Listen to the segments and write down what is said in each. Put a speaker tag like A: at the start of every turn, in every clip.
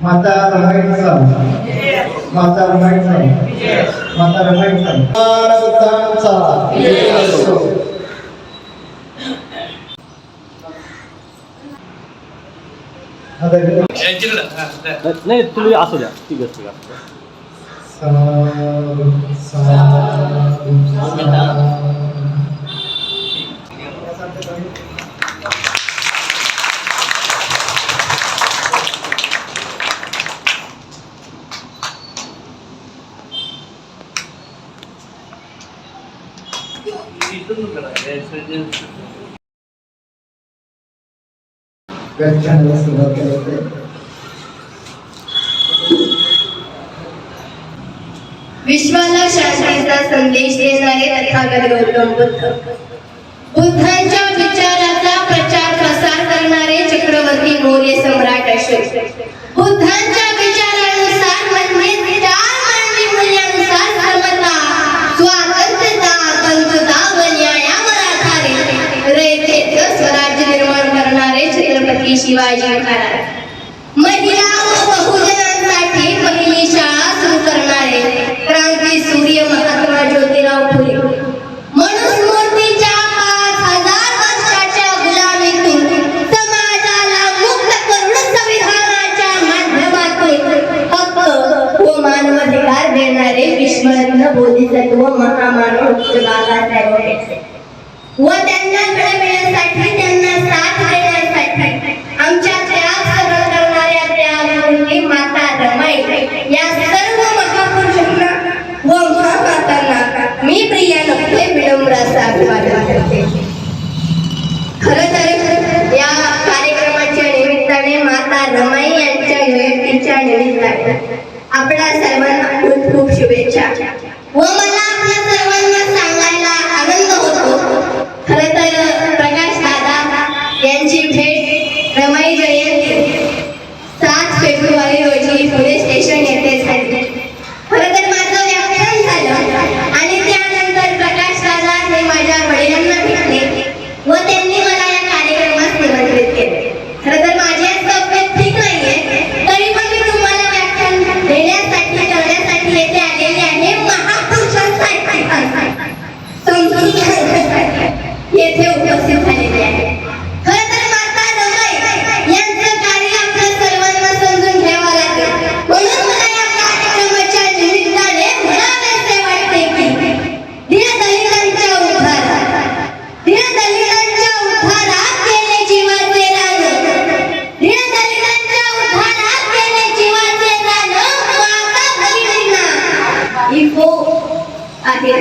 A: माता रमाईचा माता रमाईचा माता रमाईचा
B: नाही तुम्ही असू द्या ठीक आहे
A: व्याख्यानाला सुरुवात करते.
C: विश्वाला शांतीचा संदेश देणारे तथागत गौतम बुद्ध, बुद्धांच्या विचाराचा प्रचार प्रसार करणारे चक्रवर्ती मौर्य सम्राट अशोक, बुद्धांच्या विचारानुसार म्हणजे चार मानवी मूल्यानुसार समता, स्वातंत्र्यता, बंधुता व न्यायावर आधारित रयतेचं स्वराज्य निर्माण करणारे छत्रपती शिवाजी महाराज, महिला व बहुजनांसाठी पहिली शाळा सुरू करणारे क्रांती सूर्य महात्मा ज्योतिराव फुले, मनुस्मृतीच्या 5000 वर्षाच्या गुलामीतून समाजाला मुक्त करून संविधानाच्या माध्यमातून हक्क व मानवाधिकार देणारे विश्वरत्न बोधिसत्व महामानव बाबासाहेब आंबेडकर व त्यांना घडविण्यासाठी, त्यांना साथ देण्यासाठी आमच्या त्याग सहन करणाऱ्या त्यागमूर्ती माता रमाई या सर्व महापुरुषांना व महामातांना मी प्रियानपणे विनम्राचा अभिवादन करते. खरं तर या कार्यक्रमाच्या निमित्ताने माता रमाई यांच्या जयंतीच्या निमित्ताने आपल्या सर्वांना खूप खूप शुभेच्छा व मला आपल्या सर्वांना सांगायला आनंद होतो. खरं तर प्रकाश दादा यांची भेट रमाई जयंती 7 फेब्रुवारी रोजी पुणे स्टेशन येथे झाली. खरं तर माझं व्याख्यान झालं आणि त्यानंतर प्रकाश दादा हे माझ्या वडिलांना भेटले व त्यांनी मला या कार्यक्रमास निमंत्रित केले. खरं तर माझी आज तब्येत ठीक नाहीये, तरी पण मी तुम्हाला व्याख्यान देण्यासाठी करण्यासाठी येथे आलेले आहे. महापुरुषांसाठी समजून घेण्यासाठी येथे उपस्थित झालेले आहे. खरं तर माता रमाई यांचं कार्य आपल्या सर्वांना समजून घ्यावं लागेल. म्हणून मला या कार्यक्रमाच्या निमित्ताने म्हणावेसे वाटते की दीनदलितांच्या उद्धारात केले जीवाचे रान, दीनदलितांच्या उद्धारात केले जीवाचे रान माता भगिनींना इको आहे.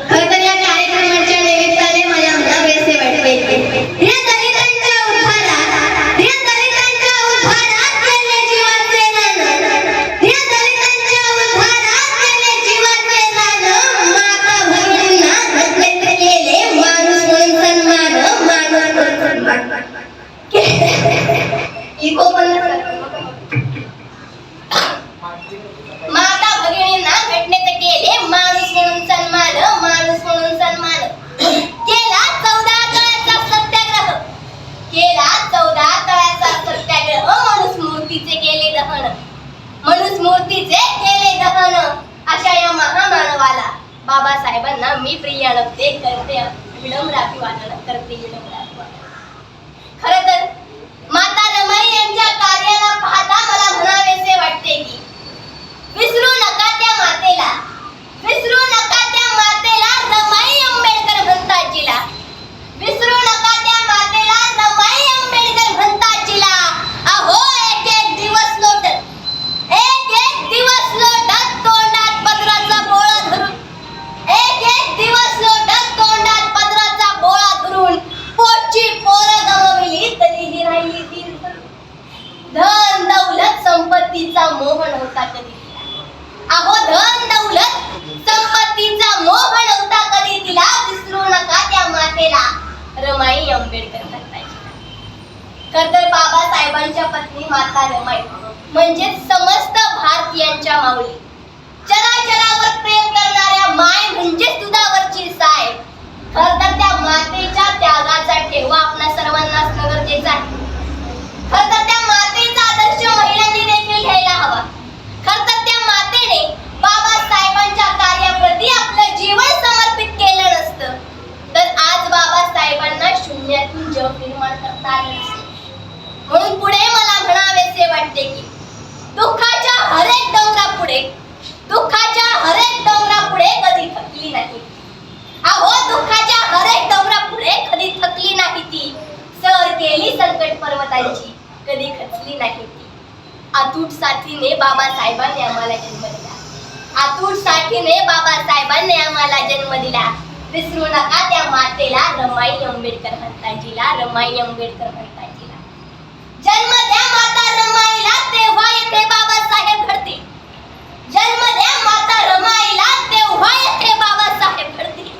C: खरं तर या कार्यक्रमाच्या निमित्ताने मला म्हणावेसे वाटते की दीनदलितांच्या उद्धारात केले जीवाचे रान, दीनदलितांच्या उद्धारात केले जीवाचे रान माता भगिनींना घटनेत केले माणूस म्हणून सन्मान, माणूस म्हणून सन्मान. इको माता भगिनींना घटनेत केले माणूस म्हणून सन्मान, माणूस म्हणून सन्मान. केला 14 तळ्याचा सत्याग्रह, केला 14 तळ्याचा सत्याग्रह, मनुस्मृतीचे केले दहन, मनुस्मृतीचे केले दहन. अशा या महामानवाला बाबासाहेबांना मी प्रियानपणे करते विनम्राभिवादन करते विनम्राभिवादन. खरं तर माता रमाई यांच्या कार्याला पाहता मला म्हणावेसे वाटते की विसरू नका त्या मातेला, विसरू नका त्या मातेला रमाई आंबेडकर म्हणताचीला, विसरू नका त्या मातेला रमाई आंबेडकर म्हणताचीला. अहो एक एक दिवस लोटत तोंडात पदराचा बोळा धरून, एक एक दिवस लोटत तोंडात पदराचा बोळा धरून पोटची पोरं गमावली तरीही राहिली ती धन दौलत संपत्तीचा मोह नव्हता कधी. अहो धन दौलत संपत्तीचा मोह नव्हता कधी तिला. विसरू नका त्या मातेला रमाई आंबेडकर म्हणतायची. खरं तर बाबासाहेबांच्या पत्नी माता रमाई म्हणजे समस्त भारतीयांच्या माऊली, चराचरावर प्रेम करणाऱ्या माय म्हणजे दुधावरची साय. खरं दुःखाच्या हरेक डोंगरापुढे कधी थकली नाही. अहो दुःखाच्या हरेक डोंगरापुढे कधी थकली नाही ती. सर केली संकट पर्वतांची, कधी खचली नाही ती. अतूट साथीने बाबासाहेबांनी आम्हाला जन्म दिला. अतूट साथीने बाबासाहेबांनी आम्हाला जन्म दिला. विसरू नका त्या मातेला, रमाई आंबेडकर म्हणताजीला, रमाई आंबेडकर म्हणताजीला. जन्म द्या माता रमाईला, तेव्हा येथे बाबासाहेब घडतील. जन्म द्या माता रमाईला, तेव्हा येथे बाबासाहेब घडतील.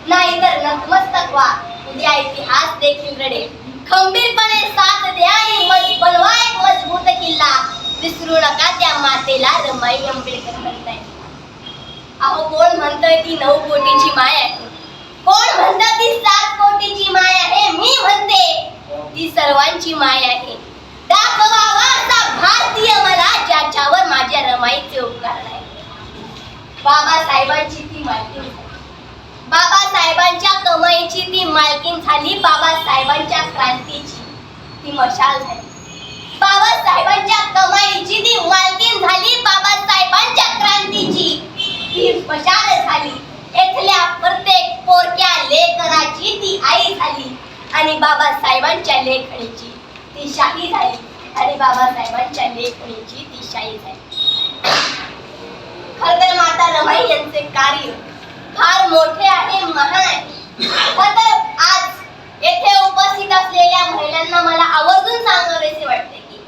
C: नाहीतर नतमस्तक व्हा, उद्या इतिहास देखील रडेल. खंबीरपणे साथ द्या आणि बनवा एक मजबूत किल्ला. विसरू नका त्या मातेला, रमाई आंबेडकर म्हणताजीला. अहो कोण म्हणतंय ती 9 कोटीची माय आहे, कोण म्हणतं ती 7 कोटीची माय आहे. मी म्हणते ती सर्वांची माय आहे. दाखवावा असा भारतीय मला, ज्याच्यावर माझ्या रमाईचे उपकार नाही. बाबासाहेबांची ती मालकीण झाली, बाबासाहेबांच्या कमाईची ती मालकीण झाली. बाबासाहेबांच्या क्रांतीची ती मशाल झाली. बाबासाहेबांच्या कमाईची ती मालकीण झाली. बाबासाहेबांच्या क्रांतीची ती मशाल झाली. इथल्या प्रत्येक पोरक्या लेकराची ती आई झाली. आणि बाबासाहेबांच्या लेखणीची ती शाही झाली. आणि बाबासाहेबांच्या लेखणीची ती शाही झाली. खरतर माता रमाई यांचे कार्य फार मोठे आहे, महान आहे. खरतर आज येथे उपस्थित असलेल्या महिलांना मला आवर्जून सांगावेसे वाटते की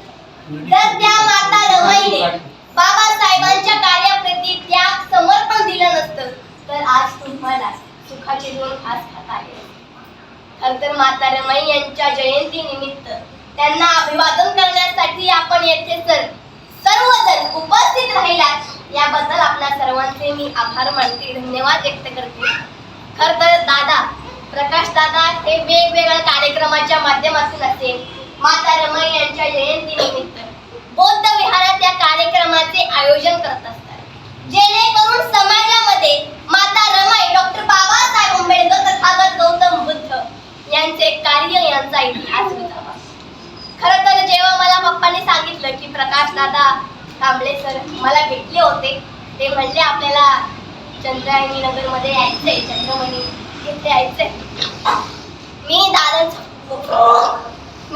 C: जर त्या माता रमाईने बाबासाहेबांच्या कार्याप्रती त्याग समर्पण दिलं नसतं तर आज तुम्हाला सुखाचे 2 घास खाता आले. खरतर माता रमाई यांच्या जयंती निमित्त त्यांना अभिवादन करण्यासाठी आपण येथे सर्वजण उपस्थित राहिलात, याबद्दल आपल्या सर्वांचे मी आभार मानते, धन्यवाद व्यक्त करते. खरतर दादा प्रकाश दादा हे वेगवेगळ्या कार्यक्रमाच्या माध्यमातून असेल माता रमाई यांच्या जयंती निमित्त बौद्ध विहारात या कार्यक्रमाचे आयोजन करत असतात, जेणेकरून समाजामध्ये माता रमाई, डॉक्टर बाबासाहेब आंबेडकर, तथागत गौतम बुद्ध यांचे कार्य, यांचा इतिहास होता. खरं तर जेव्हा मला पप्पांनी सांगितलं की प्रकाश दादा कांबळे सर मला भेटले होते, ते म्हणले आपल्याला चंद्रायणी नगरमध्ये यायचंय, चंद्रमणी इथे यायचंय. मी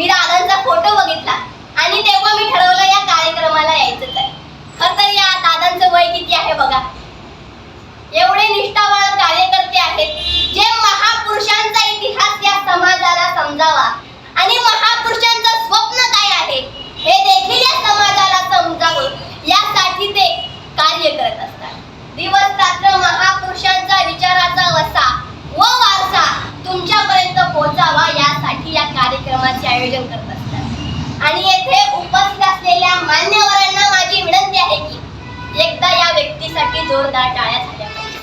C: दादांचा फोटो बघितला आणि तेव्हा मी ठरवलं या कार्यक्रमाला यायचंच आहे. खरं तर या दादांचं वय किती आहे बघा. एवढे निष्ठावान कार्यकर्ते आहेत जे महापुरुषांचा इतिहास या समाजाला समजावा आणि महापुरुषांचं स्वप्न काय आहे हे देखील या समाजाला समजावं, यासाठी ते कार्य करत असतात. दिवस रात्र महापुरुषांचा विचाराचा वसा व वारसा तुमच्यापर्यंत पोहोचावा, यासाठी या कार्यक्रमाचे आयोजन करत असतात. आणि येथे उपस्थित असलेल्या मान्यवरांना माझी विनंती आहे की एकदा या व्यक्तीसाठी जोरदार टाळ्या झाल्या पाहिजेत.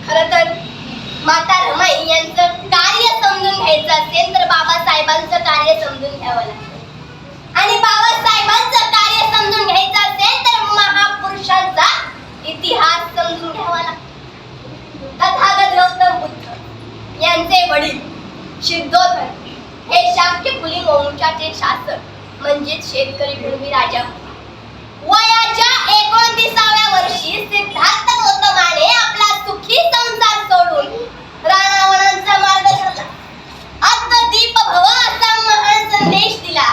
C: खरं तर माता रमाई यांचं कार्य समजून घ्यायचं असेल तर बाबासाहेबांचं कार्य समजून घ्यावं लागतं. आणि बाबासाहेबांचं कार्य समजून घ्यायचं असेल तर महापुरुषांचा इतिहास समजून घ्यावा लागतो. तथागत गौतम बुद्ध यांचे वडील सिद्धोधन हे शाक्य कुली वंशाचे शासक म्हणजेच शेतकरी भूमी राजा. वयाच्या 29व्या वर्षी सिद्धार्थ गौतमाने आपला सुखी संसार सोडून रानावनांचा मार्ग धरला. अद्दीप भव असा महान संदेश दिला.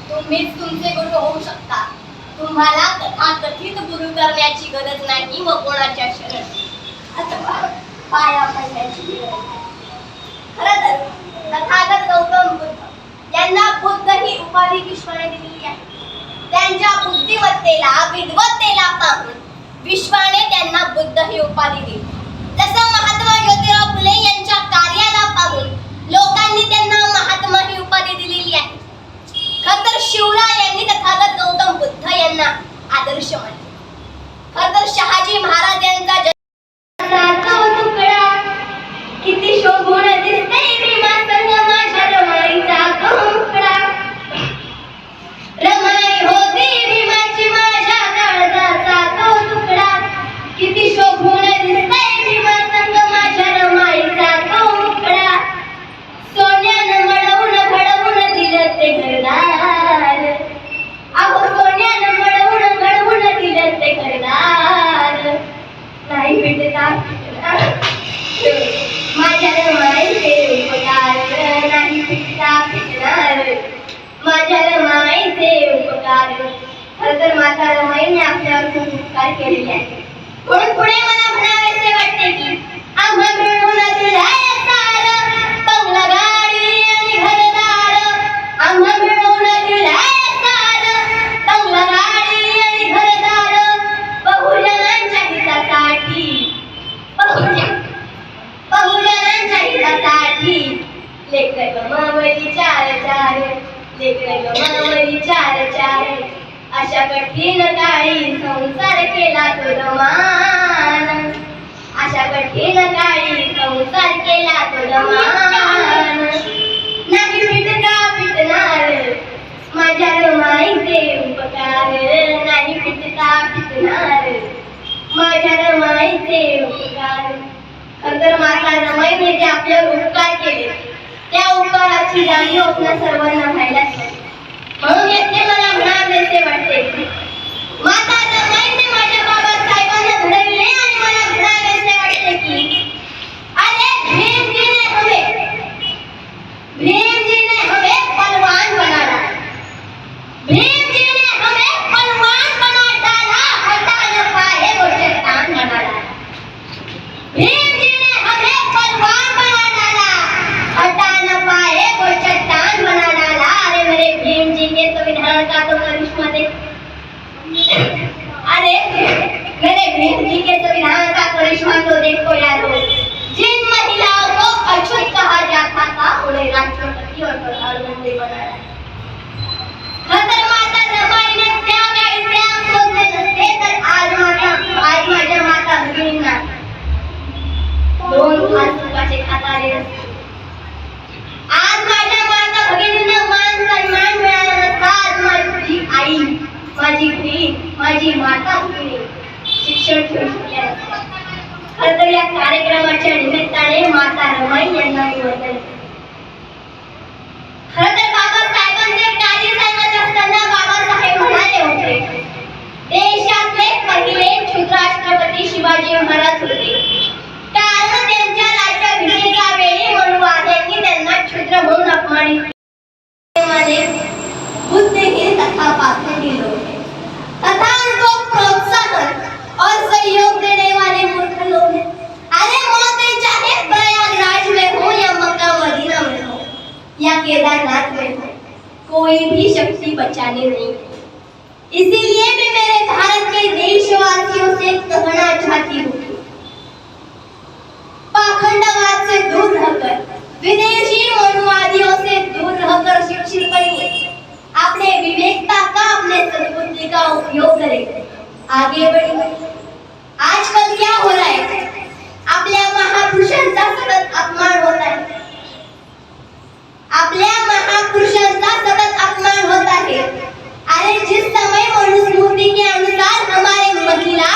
C: तुम्हीच तुमचे गुरु होऊ शकता. तुम्हाला तथाकथित गुरु करण्याची गरज नाही व कोणाच्या शरण अथवा पाया पडण्याची गरज नाही. खरं तर तथागत गौतम बुद्ध यांना बुद्ध ही उपाधी विश्वाने दिलेली आहे. त्यांच्या बुद्धिमत्तेला, विद्वत्तेला पाहून विश्वाने त्यांना बुद्ध ही उपाधी दिली. जसं महात्मा ज्योतिराव फुले यांच्या कार्याला पाहून लोकांनी त्यांना महात्मा ही उपाधी दिलेली आहे. खरं तर शिवराय यांनी तथागत गौतम बुद्ध यांना आदर्श मानले. खरं तर शहाजी महाराज यांचा तुकडा किती शोभून दिसते भीमा संग माझ्या रमाईचा तुकडा. रमाई होती भीमाची माझ्या काळजाचा तो तुकडा. किती शोभून दिसते भीमा संग माझ्या रमाईचा तो तुकडा. सोन्यानं मळवून घडवून दिलं ते घरदार. उपकार खरं तर माता रमाईने आपल्यावर खूप उपकार केलेले आहेत. म्हणून पुढे मला म्हणावेसे वाटते की आम्हा मिळून दिला सार बंगला गाडी आणि घरदार, आम्हा मिळून दिला सार बंगला गाडी आणि घरदार, बहुजनांच्या हितासाठी बहुजनांच्या हितासाठी लेकर गमावली चार चार, लेकर गमावली चार चार, अशा कठीण काळी संसार केला तो रमान, अशा कठीण काळी संसार केला तो रमान. नाही पिटका पिटणार माझ्या रमाईचे उपकार, नाही पिटका पिटणार माझ्या रमाईचे उपकार. खरं माता रमाईने जे आपल्यावर उपकार केले त्या उपकाराची जाणीव आपल्या सर्वांना व्हायलाच हवी. म्हणून येथे मला म्हणावेसे वाटते की माता रमाईने माझ्या बाबासाहेबांना घडविले आणि मला म्हणावेसे वाटते की अरे भीमजीने हमें पहलवान बना डाला, भीमजीने हमें पहलवान बना डाला, हटा न पाए वो चट्टान बना डाला, भीमजीने हमें पहलवान बना डाला, हटा न पाए वो चट्टान बना डाला. अरे मेरे भीम जी के संविधान का तो करिश्मा देख, अरे मेरे भीम जी के संविधान का करिश्मा तो देखो यारो. जिन महिलाओं को अछूत कहा जाता था उन्हें राष्ट्रपति और प्रधानमंत्री बनाया. खतर माता रमाईने त्या काळी त्याग सोडले नसते तर आज माझ्या माता भगिनींना दोन घास तुपाचे खाता आले नसते. आज माझ्या माता भगिनींना मान सन्मान मिळाला नसता. आज माझी आई, माझी बहीण, माझी माता भगिनी शिक्षण घेऊ शकल्या नसत्या. खरं तर या कार्यक्रमाच्या निमित्ताने माता रमाई यांना मी वंदन करते. खरं तर बाबासाहेबांचे कार्य सांगत असताना बाबासाहेब म्हणाले होते देशातले पहिले क्षुद्राष्ट्रपती शिवाजी महाराज होते. कारण त्यांच्या राज्याभिषेका वेळी मनुवाद्यांनी त्यांना क्षुद्र म्हणून अपमानित केले. बुद्धिहीन तथा पाखंडी लोग हैं तथा उनको प्रोत्साहन और सहयोग देने वाले मूर्ख लोग हैं. अरे मौतें चाहे प्रयागराज में हो या मक्का मदीना में हो या केदारनाथ में हो, कोई भी शक्ति बचाने नहीं है. इसीलिए मैं मेरे भारत के देशवासियों से कहना चाहती हूँ पाखंडवाद से दूर रहकर, विदेशी मनुवादियों से दूर रहकर शिक्षित बनिए. अपने विवेकता का, अपने सद्बुद्धि का उपयोग करें, आगे बढ़िए. आजकल क्या हो रहा है, आपल्या महापुरुषांचा सतत अपमान होत आहे, आपल्या महापुरुषांचा सतत अपमान होत आहे. अरे जिस समय मनुस्मृति के अनुसार हमारे महिला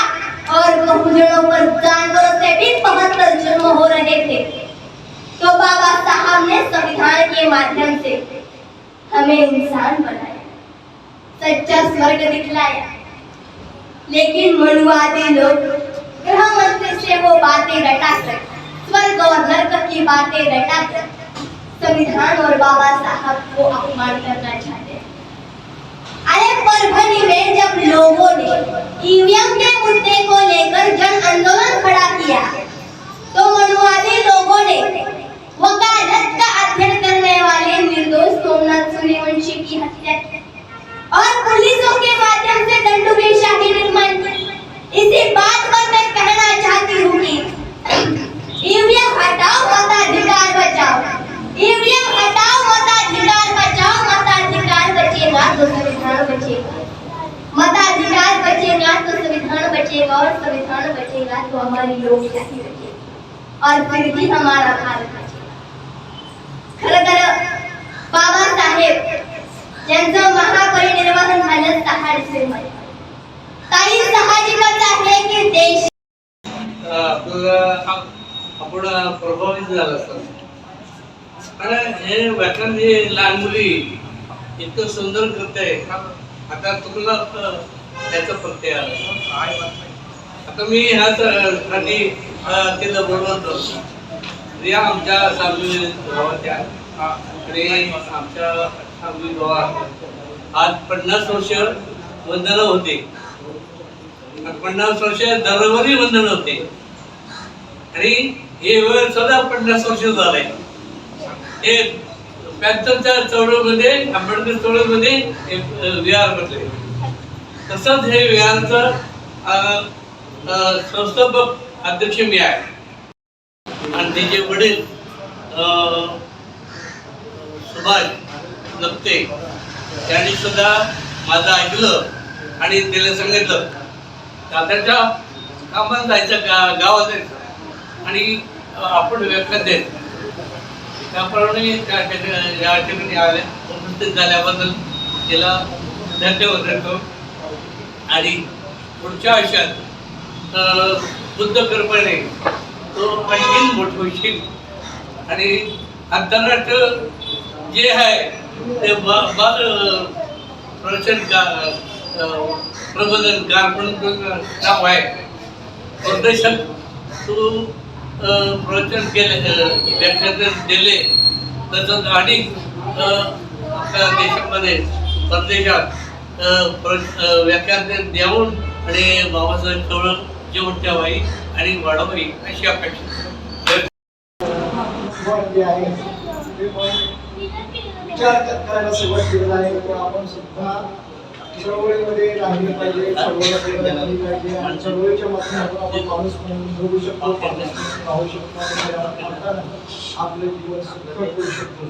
C: और बहुजनों पर जानवरों से भी 72 जुर्म हो रहे थे, तो बाबा साहब ने संविधान के माध्यम से हमें इंसान बनाया, सच्चा स्वर्ग दिखलाया. लेकिन मनुवादी लोग गृह मंत्री से वो बातें रटाकर, स्वर्ग और नरक की बातें रटाकर संविधान और बाबा साहब को अपमान करना चाहते हैं. अरे परभनी में जब लोगों ने ईवीएम के मुद्दे को लेकर जन आंदोलन खड़ा किया तो मनुवादी लोगों ने वकालत का अध्ययन करने वाले निर्दोष सोमनाथ सूर्यवंशी की हत्या की और पुलिसों के माध्यम से दंडुशाही निर्माण की. इसी बात पर मैं कहना चाहती हूँ कि ईवीएम हटाओ, मताधिकार बचाओ. ईवीएम हटाओ, मताधिकार बचाओ. मताधिकार बचेगा तो संविधान बचेगा, मताधिकार बचेगा तो संविधान बचेगा और संविधान बचेगा तो हमारी लोकशाही बचेगी और फिर भी हमारा भारत बचेगा. खरं तर बाबासाहेब यांचं महापरिनिर्वाण झालं 6 डिसेंबर. काही साहजिकच आहे की देश
D: आपण प्रभावित झाला असतात. कारण हे व्याकरण हे लहान मुली इतकं सुंदर करते. आता तुम्हाला त्याचा प्रत्यय आला. आता मी ह्यासाठी तिथं बोलवतो रिया आमच्या सांगली गावाच्या आणि आमच्या सांगली गावात आज 50 वर्ष वंदन होते, 50 वर्ष दरवर्षी वंदन होते आणि हे वेळ सुद्धा 50 वर्ष झालंय. हे 75च्या चळवळीमध्ये, आंबेडकर चळवळीमध्ये विहार बसले. तसंच हे विहारचं संस्थापक अध्यक्ष मी आहे आणि त्याचे वडील सुभाष लपते त्यांनी सुद्धा माझं ऐकलं आणि त्याला सांगितलं दादाच्या कामाला जायचं, गावात जायचं आणि आपण व्याख्यान द्यायचं. त्याप्रमाणे या ठिकाणी उपस्थित झाल्याबद्दल त्याला धन्यवाद देतो आणि पुढच्या आयुष्यात बुद्ध कृपेने तो आणखीन मोठं होईल आणि आंतरराष्ट्रीय जे आहे ते प्रबोधनकार म्हणून नाव आहे. परदेशात तो प्रवचन केले, व्याख्यान दिले, तसंच अनेक आपल्या देशामध्ये परदेशात व्याख्यान देऊन आणि बाबासाहेब चळवळ जीवन ठेवावी आणि वाढवावी अशी अपेक्षा.
A: विचार करायला सुरुवात केलेला आहे की आपण सुद्धा चळवळीमध्ये राहिले पाहिजे, चळवळीमध्ये राहिली पाहिजे आणि चळवळीच्या माध्यमातून आपण माणूस म्हणून जगू शकतो, राहू शकतो आणि आपलं जीवन सुखकर करू शकतो.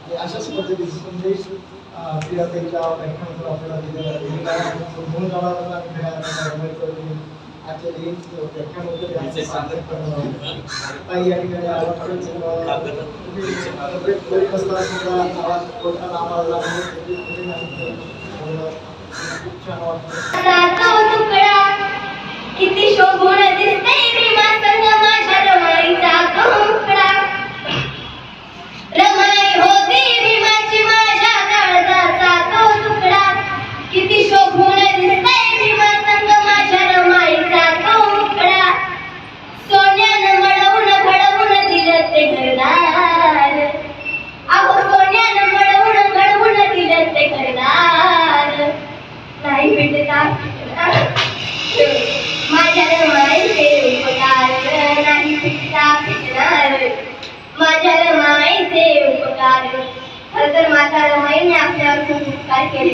A: आणि अशाच पद्धतीचा संदेश प्रियाताईच्या व्याख्यानातून आपल्याला दिलेला आहे. म्हणून जाणारा आजच्या दिन व्याख्यान होतं त्यांचे सादर करणं काही या ठिकाणी आवाज सुद्धा आवाज बोलताना आम्हाला खूप छान वाटतं.
C: किती शोभून दिसते भीमा संग माझ्या रमाईचा कंकड़ा. रमाई होती भीमाची माझ्या काळजाचा तो तुकडा. किती शोभून दिसते भीमा संग माझ्या रमाईचा कंकड़ा. सोन्यानं मळवून घडवून दिलं ते घरदार. अहो सोन्यानं मळवून घडवून दिलं ते घरदार. नाही भेटता माझ्या रमाईचे उपकार, नाही भेटता भेटणार माझ्या रमाईचे उपकार. खरं तर माता रमाईने आपल्यावर खूप उपकार केले.